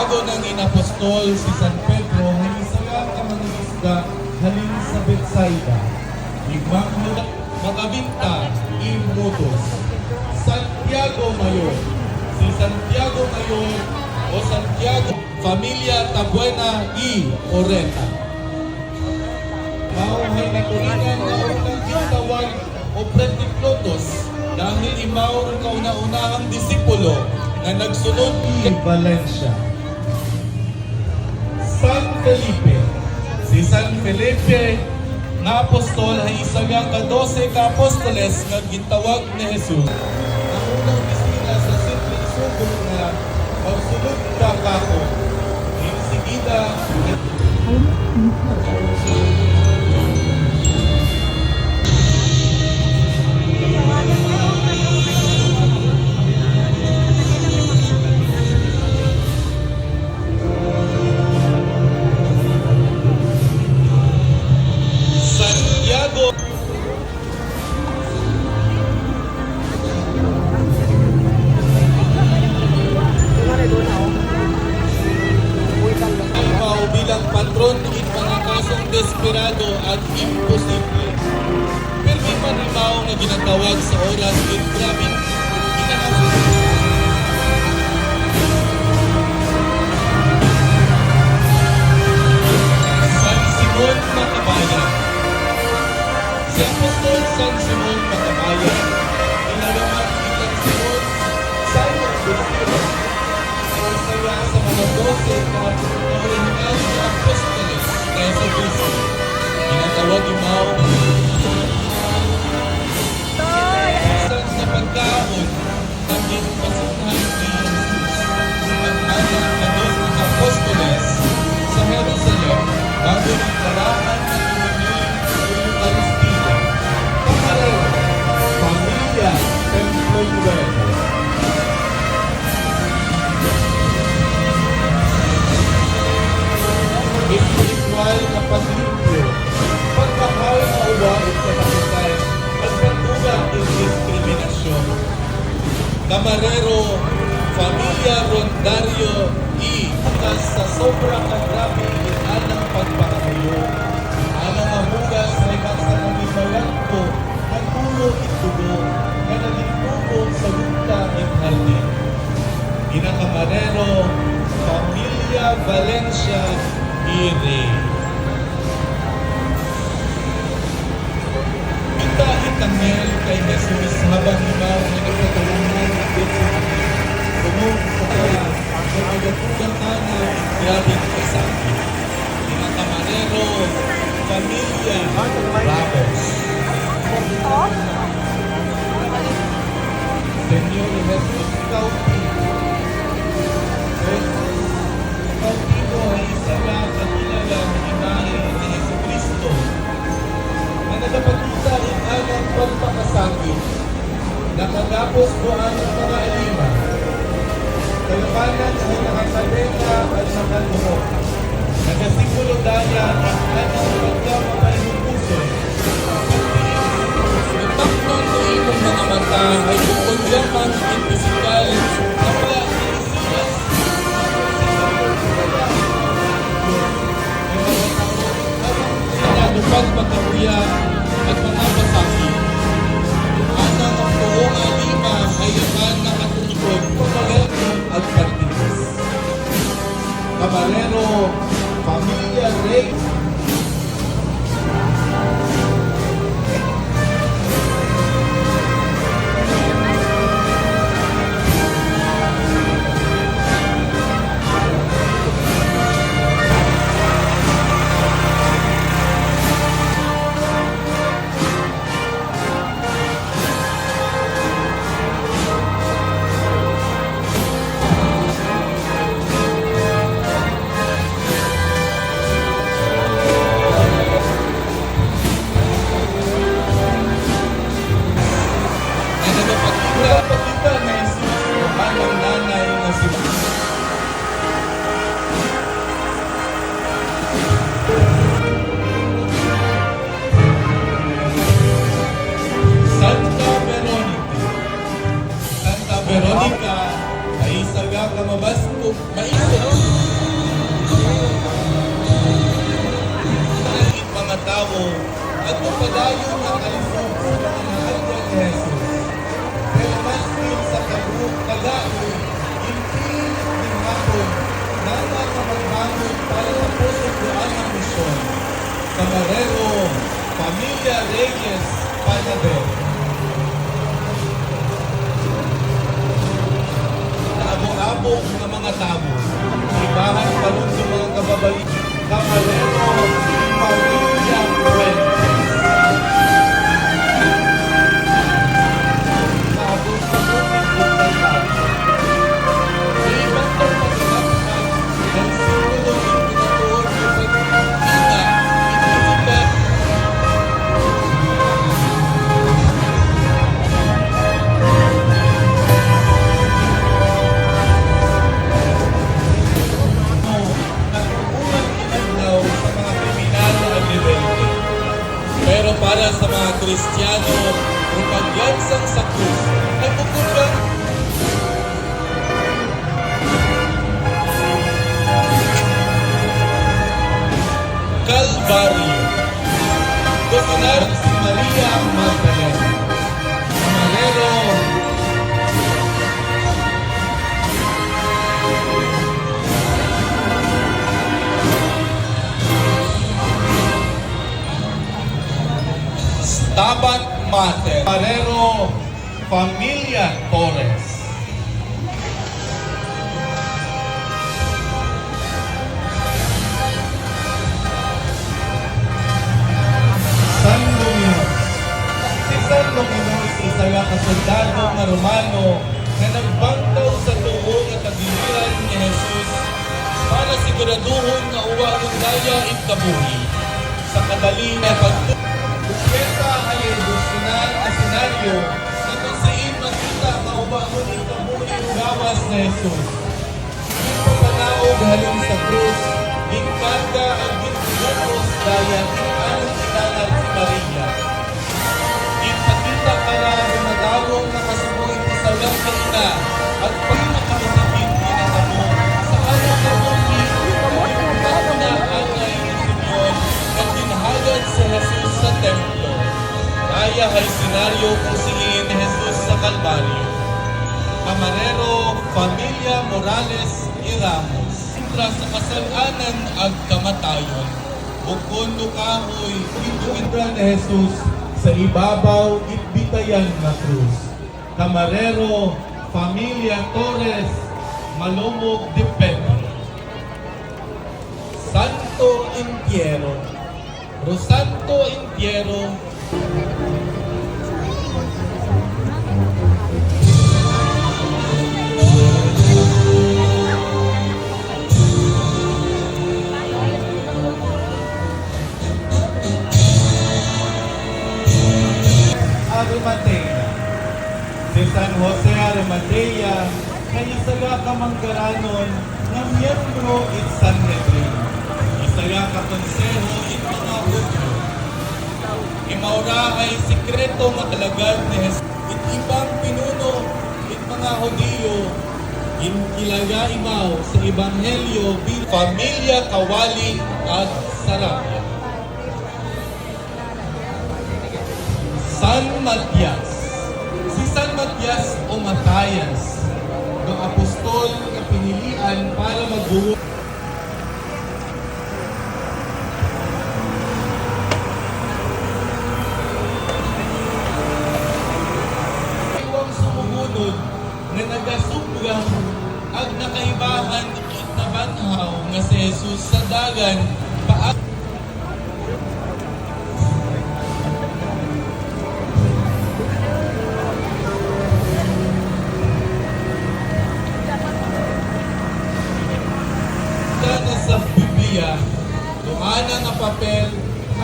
Santiago ng Inapostol si San Pedro ng isagang kamangisda halin sa Betsaida. Igmang makabinta imutos. Santiago Mayor. Si Santiago Mayor o Santiago Familia Tabuena y Oreta. Mauhay na turingan na unang gitawag o Prentiklotos dahil imaw kauna-unahang disipulo na nagsunod kay Valencia. San Felipe. Si San Felipe nga apostol ay isa nga ka-12 ka-apostoles nga gitawag ni Jesus. Ang unang bisita sa simple isugong na magsunod ka kako. Insigida Santiago. Ang bilang patron ng mga kasong desperado at imposible. Pero may manimaw na ginatawag sa oras ng grabing San Simon Makabayan. Si Apostol San Simon Makabayan, inalaman kitang Simon, Simon Pedro, ang saya sa mga 12 na original na apostoles na sa Kristo. Ginatawag imaw isang sa pagkaon ng ginpasinahan ni Jesus at anak na 12 na apostoles sa Jerusalem bago ng karaan ng Eucharistia. Kamarero, Familia Templo Nuevo. Espiritual na paglimpyo, pagmahal sa uwain sa kapitay, at pagbugang ng diskriminasyon. Kamarero, Familia Rondario y sa sobrang kagrabe anang pagpakayo. Anang mahugas ay maksa ng ibayan ko, nagpulo itugo, na nagpulo sa luta at hardin. Inakamarero, Familia Valencia Ire. Kita itangel kay Jesus habang imaw na nagpatulungan ng Betsaida. Tungod sa kaya, ang agatugang ana, grabing kasakit. Inakamarero, Familia Ramos. Senyor Jesus Cautivo. Cautivo ay isa nga kakilalang imahe ni Jesucristo na nagapakita ang anang pagpakasakit. Nakagapos ko ang mga alima. Kalabanan ay nakakadena at nakaluhok. Nagasimulo daya ang anang pagkamapay ng puso. Ang taknon ng iyong mga mata ay bukod lamang ang pisikal na wala ni Isias. Sinadupag pagkakuya at mga pasakit. Anang ang buong alima ay yaman nakatunikod pagkagalito at partidas. Camarero, Familia Rey. Veronica ay isaga kamabas po maisip Camarero, Familia Reyes, Panabel. Abo-abo ng mga tabo. Ibahan pa rin sa mga kababalik. Camarero, Familia Fuentes. Tapos sa mga pagkakal. Sa ibang pagkakal, ang sinulo ng pinatuon ng pagkakita, iniibat. Pero para sa mga Kristiyano, ang pagyansang sa krus ay bukod lang Kalbaryo. Kusunar si Maria Magdalena. Camarero, Stabat Mater, Camarero, Familia Torres. San Luminos. Si San Luminos, isa nga kasoldado nga Romano na nagbangtaw sa tuong at agiliran ni Jesus para siguraduhon nga uwagon daya at kabuhi sa kadali na pagtutunan. Buketa ay edusyonal na senaryo na kung saan makita maubaon ang kabuhi gawas na Jesus. Ito panaog halong sa krus, ginkarga ang gintugatos daya anong sinanag si Maria. Ginpakita ka na gumadawong nakasuboy sa lang sa ina at pagmakamasakit inatamo sa anong kabuhi at na angay ni Simeon at ginhagad sa Jesus sa templo. Kaya ay senaryo kung singin ni Jesus sa Kalbaryo. Camarero, Familia Morales y Ramos. Kontra sa kasalanan at kamatayon. Bukod no kahoy, ituindra ni Jesus sa ibabaw itbitayan na krus. Camarero, Familia Torres, Malumog de Pedro. Santo Entierro. Rosanto Entierro. Arimatea. Si San Jose Arimatea ay isaga kamanggaranon ng miyembro it Sanhedrin. Isaga kakonseho it mga hudyo. Imaura ay sikreto matalagad ni Jesus. It ibang pinuno it mga Hudiyo. Inkilaga imaw sa Ebanghelyo bilang Familia Kawali at Sarabia. San Matias. Si San Matias o Matayas, ng apostol na pinilian para magbuo. Iwang sumumunod na nagasubgang at nakaibahan at nabanhaw nga si Jesus sa dagan paag sa Biblia, doana nga papel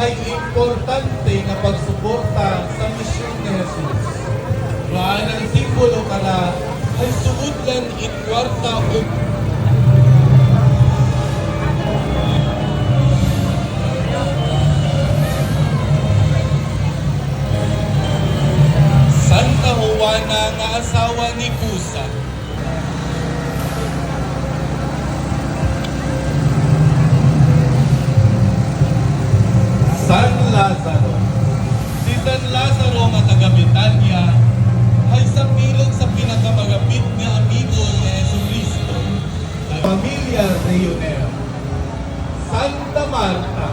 ay importante nga pagsuporta sa misyon ni Jesus. Doana ang simbolo kala ay sugudlan ikwarta o Santa Juana nga asawa ni Cusa. San Lazaro. Si San Lazaro nga taga Betania ay sa pilog sa pinakamagapit nga amigo ni Jesucristo. Pamilya Reyonera. Santa Marta.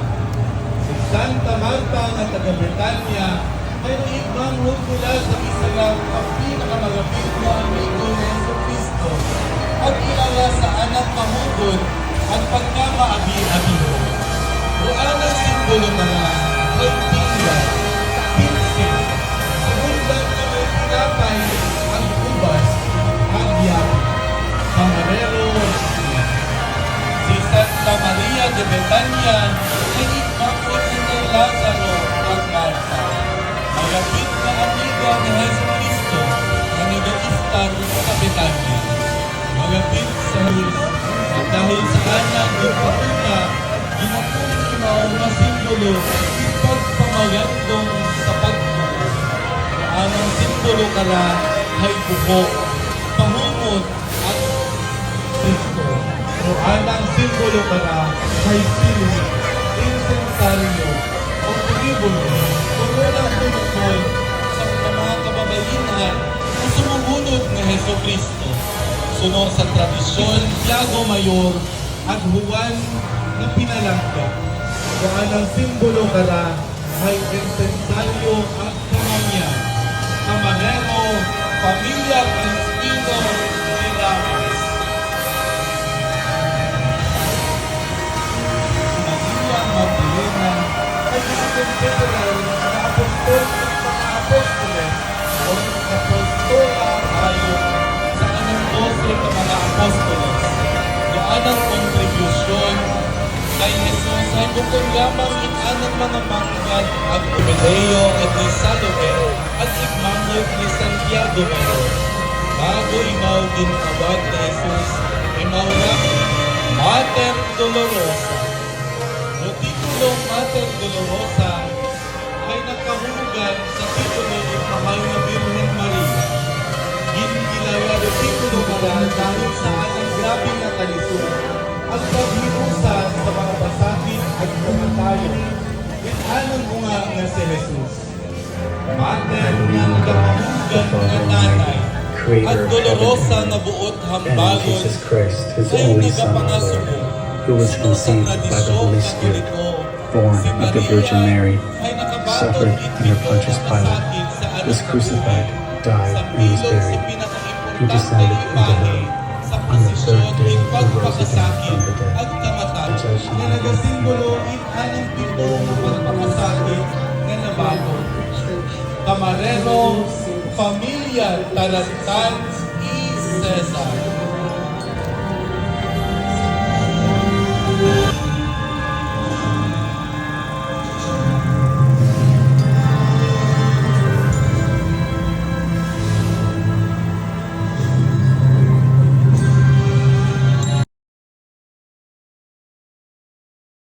Si Santa Marta nga taga Britanya, ay imanghod nila sa isa lang ang pinakamalapit na amigo ni Yesu Cristo at ilala sa anak mahugod at pagkamaabi-abiho. Buang ang simbolo na nga ay tinggal, pinsin, sumundan na may pinapay ang ubas, agyak, kamarero, si Santa Maria de Betania ay imanghod ni Lazaro at Marta. Malapit na amiga ni Yesu Cristo na nag-istar sa Betania. Malapit sa Diyos at dahil sa kanyang pagpapuna, ginatulinaw na simbolo ng pagpamagandong sa pagpapuna. Ang simbolo kala ay buko, pahumot at Kristo. O anang simbolo kala ay sili, insensaryo, o tribulo, unang tumukol sa mga kababaihan na sumumunod ni Heso Kristo. Sunod sa tradisyon, Tiago Mayor at Juan na pinalangga. Kung ang simbolo kala ay insensaryo at kamanya, kamanero, pamilya, Crispino, ni Ramos. Maria Magdalena ay contemporary na apostol ng mga apostoles o apostola ayon sa kanang 12 ka mga apostoles. Doon ang kontribusyon kay Jesus ay bukod lamang anang mga manggad at Pumileo at ni Salome at igmangod ni Santiago Mayor. Bago imaw din awad ni Jesus, imaw na Mater Dolorosa. O titulong Mater Dolorosa ay nakahulugan sa titulo ng Mahal na Birhen Maria. Ginilaya ng titulo nila dahil sa kanyang grabing na talisod at paghiusan sa mga basakit at kamatayon. Anong bunga nga si Jesus? Mater ng kapahulugan ng nanay at Dolorosa na buot and hambagon Jesus Christ, his ay only Son, our Lord, nagapangasulo. who was conceived by the Holy Spirit, born of the Virgin Mary, suffered under Pontius Pilate, was crucified, died, and was buried. He descended into hell. On the third day, he rose again from the dead. At judge na nagasimbolo anong tipo ng pagpapasakit na nabago. Camarero, Familia Tarantan y Cesar.